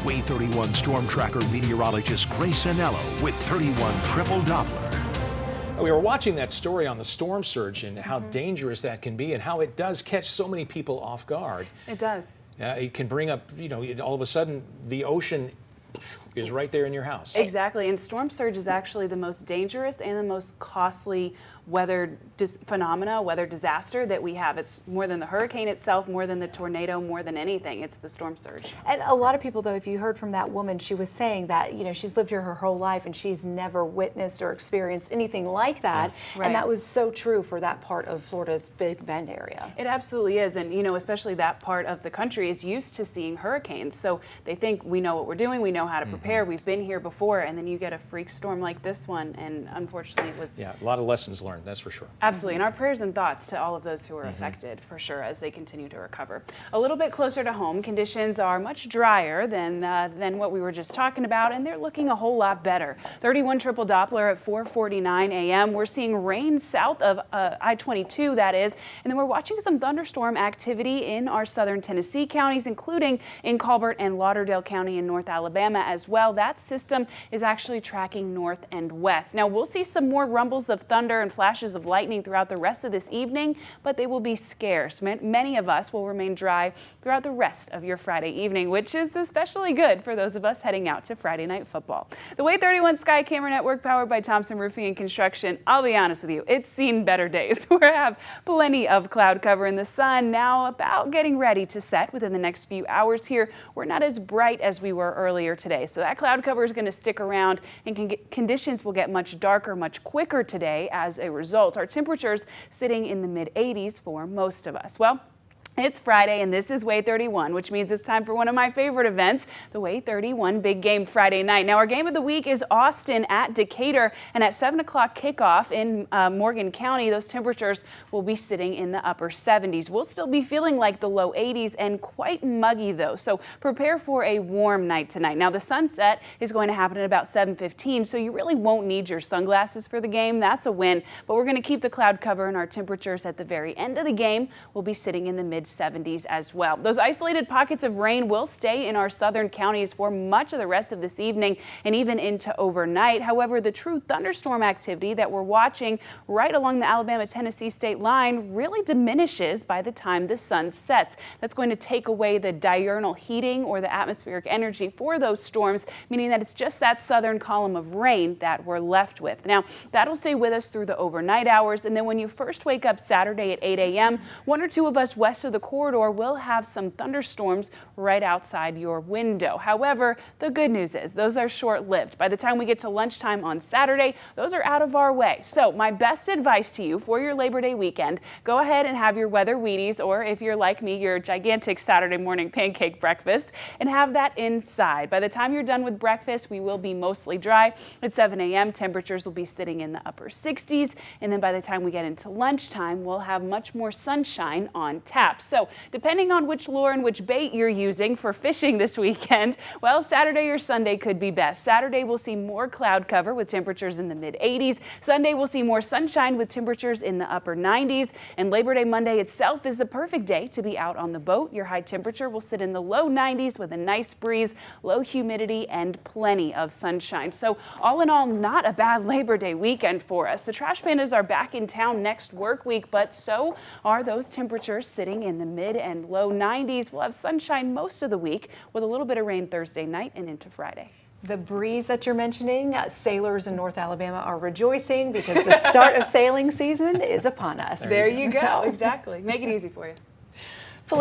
Wave 31 Storm Tracker meteorologist Grace Anello with 31 Triple Doppler. We were watching that story on the storm surge and how dangerous that can be and how it does catch so many people off guard. It does. It can bring up, all of a sudden the ocean is right there in your house. Exactly, and storm surge is actually the most dangerous and the most costly weather weather disaster that we have. It's more than the hurricane itself, more than the tornado, more than anything. It's the storm surge. And a lot of people, though, if you heard from that woman, she was saying that, she's lived here her whole life and she's never witnessed or experienced anything like that. Yeah. Right. And that was so true for that part of Florida's Big Bend area. It absolutely is. And, especially that part of the country is used to seeing hurricanes. So they think we know what we're doing. We know how to prepare. We've been here before. And then you get a freak storm like this one. And unfortunately, it was. Yeah, a lot of lessons learned, that's for sure. Absolutely, and our prayers and thoughts to all of those who are affected, for sure, as they continue to recover. A little bit closer to home, conditions are much drier than what we were just talking about, and they're looking a whole lot better. 31 Triple Doppler at 4:49 a.m. We're seeing rain south of I-22, that is, and then we're watching some thunderstorm activity in our southern Tennessee counties, including in Colbert and Lauderdale County in North Alabama as well. That system is actually tracking north and west. Now, we'll see some more rumbles of thunder and flashes of lightning throughout the rest of this evening, but they will be scarce. Many of us will remain dry throughout the rest of your Friday evening, which is especially good for those of us heading out to Friday night football. The Wave 31 Sky Camera Network, powered by Thompson Roofing and Construction. I'll be honest with you, it's seen better days. We have plenty of cloud cover in the sun now about getting ready to set within the next few hours here. We're not as bright as we were earlier today, so that cloud cover is going to stick around and conditions will get much darker, much quicker today as a result. Our temperatures sitting in the mid-80s for most of us. Well, it's Friday and this is Wave 31, which means it's time for one of my favorite events, the Wave 31 Big Game Friday night. Now, our game of the week is Austin at Decatur, and at 7 o'clock kickoff in Morgan County, those temperatures will be sitting in the upper 70s. We'll still be feeling like the low 80s and quite muggy, though, so prepare for a warm night tonight. Now, the sunset is going to happen at about 7:15, so you really won't need your sunglasses for the game. That's a win, but we're going to keep the cloud cover, and our temperatures at the very end of the game will be sitting in the mid-70s as well. Those isolated pockets of rain will stay in our southern counties for much of the rest of this evening and even into overnight. However, the true thunderstorm activity that we're watching right along the Alabama-Tennessee state line really diminishes by the time the sun sets. That's going to take away the diurnal heating or the atmospheric energy for those storms, meaning that it's just that southern column of rain that we're left with. Now, that'll stay with us through the overnight hours, and then when you first wake up Saturday at 8 a.m., one or two of us west of the corridor will have some thunderstorms right outside your window. However, the good news is those are short-lived. By the time we get to lunchtime on Saturday, those are out of our way. So my best advice to you for your Labor Day weekend, go ahead and have your weather Wheaties, or if you're like me, your gigantic Saturday morning pancake breakfast, and have that inside. By the time you're done with breakfast, we will be mostly dry. At 7 a.m., temperatures will be sitting in the upper 60s, and then by the time we get into lunchtime, we'll have much more sunshine on tap. So depending on which lure and which bait you're using for fishing this weekend, well, Saturday or Sunday could be best. Saturday we'll see more cloud cover with temperatures in the mid-80s. Sunday we'll see more sunshine with temperatures in the upper 90s. And Labor Day Monday itself is the perfect day to be out on the boat. Your high temperature will sit in the low 90s with a nice breeze, low humidity, and plenty of sunshine. So all in all, not a bad Labor Day weekend for us. The Trash Pandas are back in town next work week, but so are those temperatures sitting in the mid and low 90s. We'll have sunshine most of the week with a little bit of rain Thursday night and into Friday. The breeze that you're mentioning, sailors in North Alabama are rejoicing because the start of sailing season is upon us. There you go. Exactly. Make it easy for you.